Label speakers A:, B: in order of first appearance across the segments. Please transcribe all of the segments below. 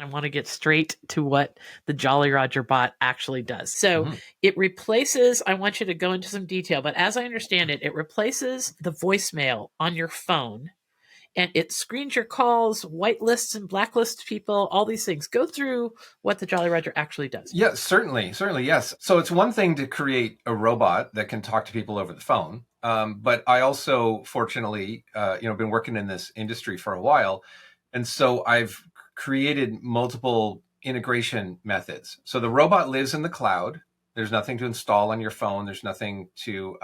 A: I want to get straight to what the Jolly Roger bot actually does. So
B: Mm-hmm.
A: it replaces, I want you to go into some detail, but as I understand it, it replaces the voicemail on your phone and it screens your calls, whitelists and blacklists people, all these things. Go through what the Jolly Roger actually does.
B: Yeah, certainly, yes. So it's one thing to create a robot that can talk to people over the phone, but I also, fortunately, been working in this industry for a while, and so I've created multiple integration methods. So the robot lives in the cloud. There's nothing to install on your phone. There's nothing to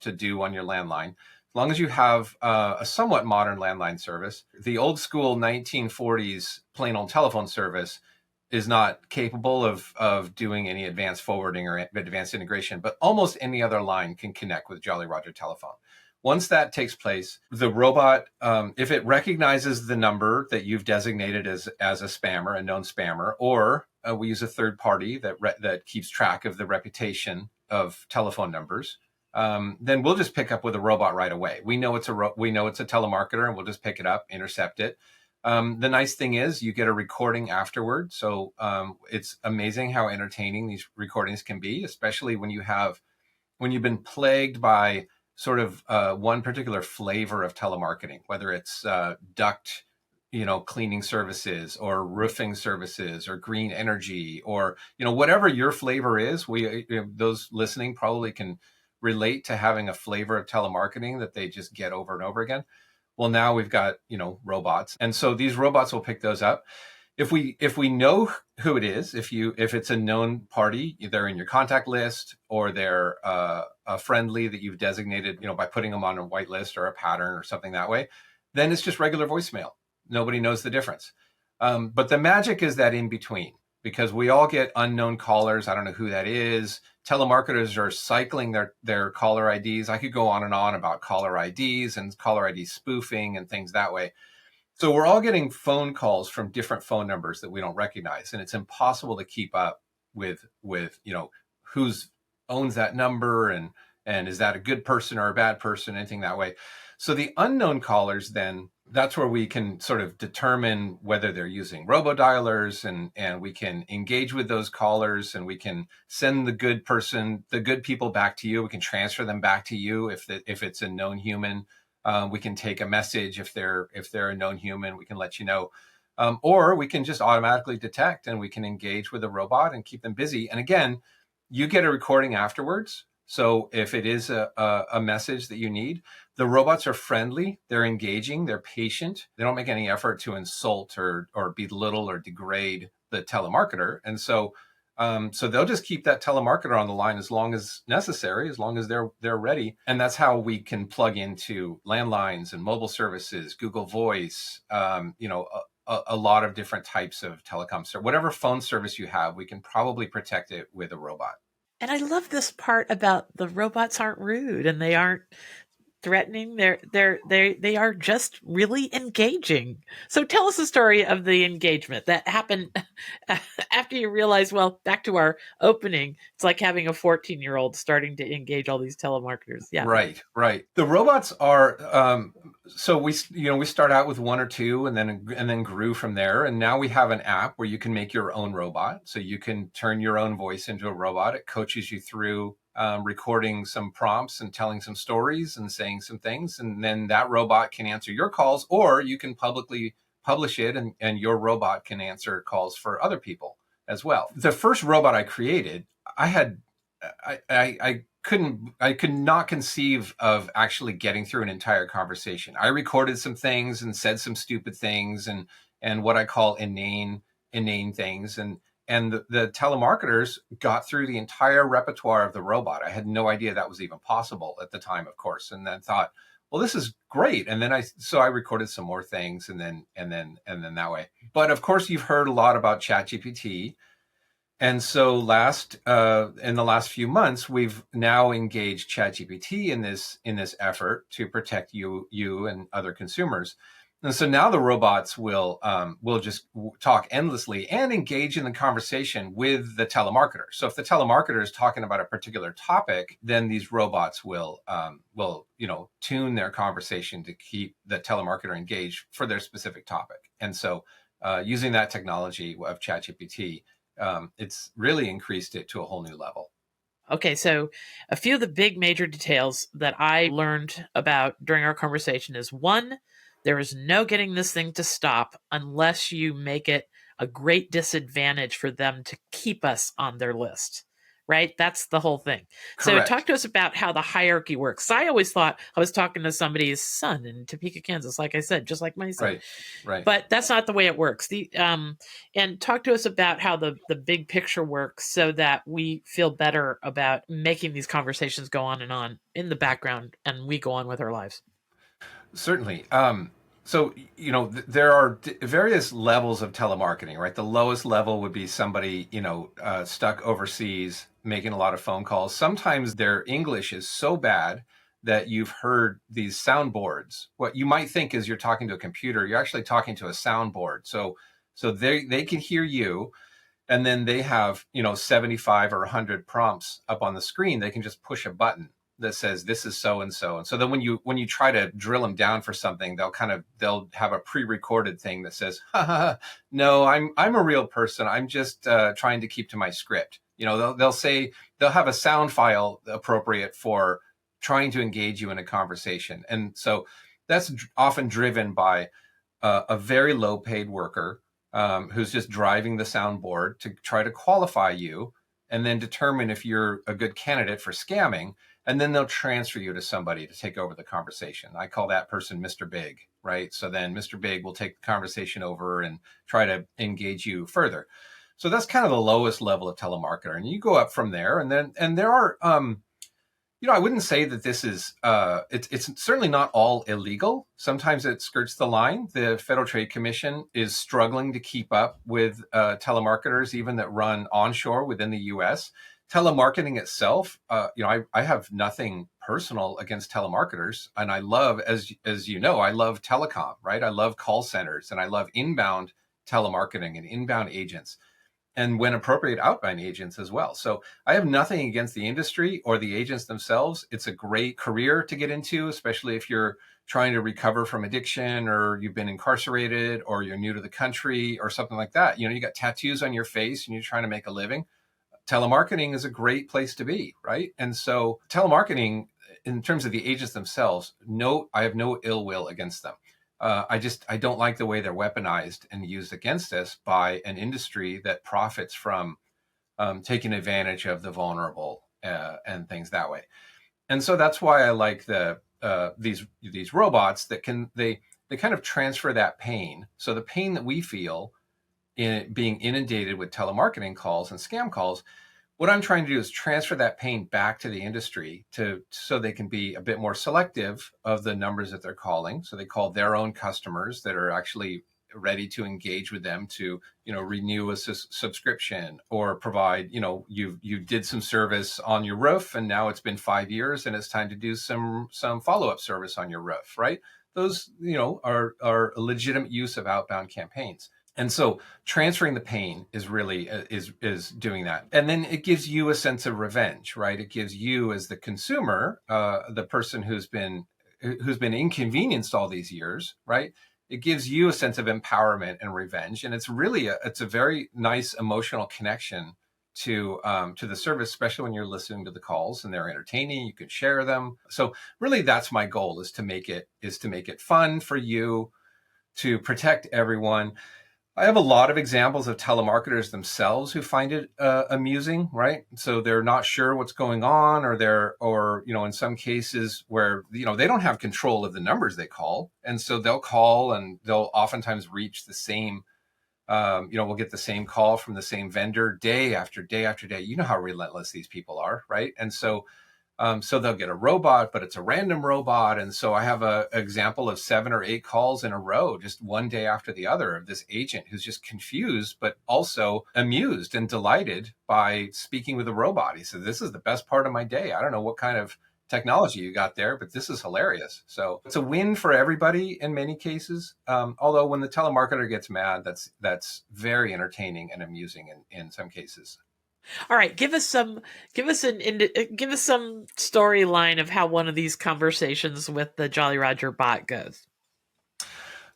B: do on your landline. As long as you have a somewhat modern landline service, the old school 1940s plain old telephone service is not capable of doing any advanced forwarding or advanced integration, but almost any other line can connect with Jolly Roger Telephone. Once that takes place, the robot, if it recognizes the number that you've designated as a spammer, a known spammer, or we use a third party that keeps track of the reputation of telephone numbers, then we'll just pick up with a robot right away. We know it's a telemarketer, and we'll just pick it up, intercept it. The nice thing is you get a recording afterward. So it's amazing how entertaining these recordings can be, especially when you've been plagued by sort of one particular flavor of telemarketing, whether it's duct, cleaning services or roofing services or green energy or, whatever your flavor is. Those listening probably can relate to having a flavor of telemarketing that they just get over and over again. Well, now we've got, robots. And so these robots will pick those up. If we know who it is, if it's a known party, they're in your contact list or they're a friendly that you've designated, by putting them on a white list or a pattern or something that way, then it's just regular voicemail. Nobody knows the difference. But the magic is that in between, because we all get unknown callers. I don't know who that is. Telemarketers are cycling their caller IDs. I could go on and on about caller IDs and caller ID spoofing and things that way. So we're all getting phone calls from different phone numbers that we don't recognize, and it's impossible to keep up with who's owns that number and is that a good person or a bad person, anything that way. So the unknown callers, then that's where we can sort of determine whether they're using robodialers, and we can engage with those callers, and we can send the good people back to you. We can transfer them back to you if it's a known human. We can take a message if they're a known human. We can let you know, or we can just automatically detect, and we can engage with a robot and keep them busy. And again, you get a recording afterwards. So if it is a message that you need, the robots are friendly, they're engaging, they're patient. They don't make any effort to insult or belittle or degrade the telemarketer. And so they'll just keep that telemarketer on the line as long as necessary, as long as they're ready. And that's how we can plug into landlines and mobile services, Google Voice, a lot of different types of telecom. So whatever phone service you have, we can probably protect it with a robot.
A: And I love this part about the robots aren't rude and they aren't threatening. They are just really engaging. So tell us the story of the engagement that happened after you realize, well, back to our opening, it's like having a 14-year-old starting to engage all these telemarketers. Yeah.
B: Right. The robots are so we start out with one or two and then grew from there, and now we have an app where you can make your own robot. So you can turn your own voice into a robot. It coaches you through recording some prompts and telling some stories and saying some things, and then that robot can answer your calls, or you can publicly publish it, and your robot can answer calls for other people as well. The first robot I created, I could not conceive of actually getting through an entire conversation. I recorded some things and said some stupid things and what I call inane things, and the telemarketers got through the entire repertoire of the robot. I had no idea that was even possible at the time, of course, and then thought, well, this is great. And then I recorded some more things, and then that way. But of course, you've heard a lot about ChatGPT. And so in the last few months, we've now engaged ChatGPT in this effort to protect you and other consumers. And so now the robots will just talk endlessly and engage in the conversation with the telemarketer. So if the telemarketer is talking about a particular topic, then these robots will tune their conversation to keep the telemarketer engaged for their specific topic. And so using that technology of ChatGPT, it's really increased it to a whole new level.
A: Okay, so a few of the big major details that I learned about during our conversation is one, there is no getting this thing to stop unless you make it a great disadvantage for them to keep us on their list. Right? That's the whole thing. So, talk
B: Correct.
A: to us about how the hierarchy works. I always thought I was talking to somebody's son in Topeka, Kansas, like I said, just like my son.
B: Right. Right.
A: But that's not the way it works. The And talk to us about how the big picture works so that we feel better about making these conversations go on in the background and we go on with our lives.
B: Certainly. So, there are various levels of telemarketing, right? The lowest level would be somebody, stuck overseas making a lot of phone calls. Sometimes their English is so bad that you've heard these soundboards. What you might think is you're talking to a computer, you're actually talking to a soundboard. So they can hear you, and then they have 75 or 100 prompts up on the screen. They can just push a button that says this is so and so. And so then when you try to drill them down for something, they'll have a pre-recorded thing that says, ha, ha, ha, no, I'm a real person, I'm just trying to keep to my script. They'll say, they'll have a sound file appropriate for trying to engage you in a conversation. And so that's often driven by a very low paid worker, who's just driving the soundboard to try to qualify you and then determine if you're a good candidate for scamming. And then they'll transfer you to somebody to take over the conversation. I call that person Mr. Big, right? So then Mr. Big will take the conversation over and try to engage you further. So that's kind of the lowest level of telemarketer. And you go up from there, and there are, I wouldn't say that this is, it's certainly not all illegal. Sometimes it skirts the line. The Federal Trade Commission is struggling to keep up with telemarketers, even that run onshore within the US. Telemarketing itself, I have nothing personal against telemarketers. And I love, as you know, I love telecom, right? I love call centers, and I love inbound telemarketing and inbound agents, and when appropriate, outbound agents as well. So I have nothing against the industry or the agents themselves. It's a great career to get into, especially if you're trying to recover from addiction, or you've been incarcerated, or you're new to the country, or something like that. You got tattoos on your face and you're trying to make a living. Telemarketing is a great place to be, right? And so telemarketing, in terms of the agents themselves, no, I have no ill will against them. I don't like the way they're weaponized and used against us by an industry that profits from taking advantage of the vulnerable, and things that way. And so that's why I like these robots that they kind of transfer that pain. So the pain that we feel in being inundated with telemarketing calls and scam calls, what I'm trying to do is transfer that pain back to the industry so they can be a bit more selective of the numbers that they're calling. So they call their own customers that are actually ready to engage with them to, renew a subscription, or provide, you did some service on your roof and now it's been 5 years and it's time to do some follow-up service on your roof, right? Those, are a legitimate use of outbound campaigns. And so transferring the pain is really is doing that. And then it gives you a sense of revenge, right? It gives you, as the consumer, the person who's been inconvenienced all these years, right? It gives you a sense of empowerment and revenge. And it's really it's a very nice emotional connection to the service, especially when you're listening to the calls and they're entertaining. You can share them. So really, that's my goal, is to make it fun for you, to protect everyone. I have a lot of examples of telemarketers themselves who find it amusing, right? So they're not sure what's going on, or in some cases where they don't have control of the numbers they call, and so they'll call and they'll oftentimes reach the same. We'll get the same call from the same vendor day after day after day. You know how relentless these people are, right? And so they'll get a robot, but it's a random robot. And so I have an example of 7 or 8 calls in a row, just one day after the other, of this agent who's just confused, but also amused and delighted by speaking with a robot. He said, "This is the best part of my day. I don't know what kind of technology you got there, but this is hilarious." So it's a win for everybody in many cases. Although when the telemarketer gets mad, that's very entertaining and amusing in some cases.
A: All right, give us some storyline of how one of these conversations with the Jolly Roger bot goes.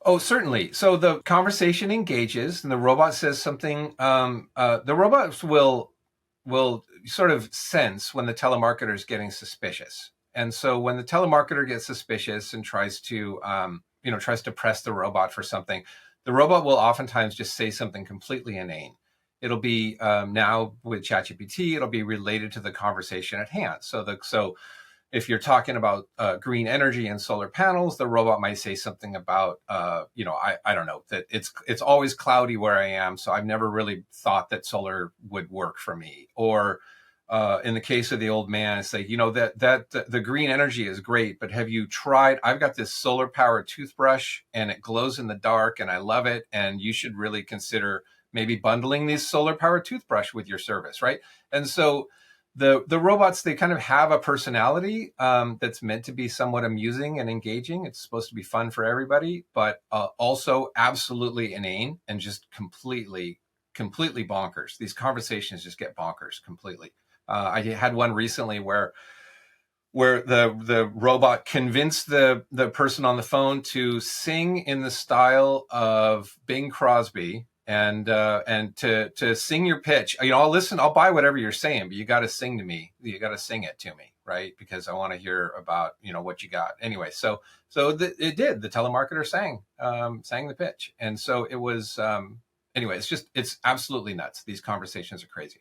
B: Oh, certainly. So the conversation engages, and the robot says something. The robots will sort of sense when the telemarketer is getting suspicious, and so when the telemarketer gets suspicious and tries to press the robot for something, the robot will oftentimes just say something completely inane. It'll be now with ChatGPT, it'll be related to the conversation at hand. So if you're talking about green energy and solar panels, the robot might say something about, I don't know, that it's always cloudy where I am, so I've never really thought that solar would work for me. Or in the case of the old man, it's like, that the green energy is great, but have you tried? I've got this solar powered toothbrush and it glows in the dark, and I love it, and you should really consider maybe bundling this solar powered toothbrush with your service, right? And so the robots, they kind of have a personality that's meant to be somewhat amusing and engaging. It's supposed to be fun for everybody, but also absolutely inane and just completely bonkers. These conversations just get bonkers completely. I had one recently where the robot convinced the person on the phone to sing in the style of Bing Crosby, and to sing your pitch. I'll listen, I'll buy whatever you're saying, but you got to sing to me. You got to sing it to me, right? Because I want to hear about what you got. Anyway, it did. The telemarketer sang the pitch, and so it was. Anyway, it's absolutely nuts. These conversations are crazy.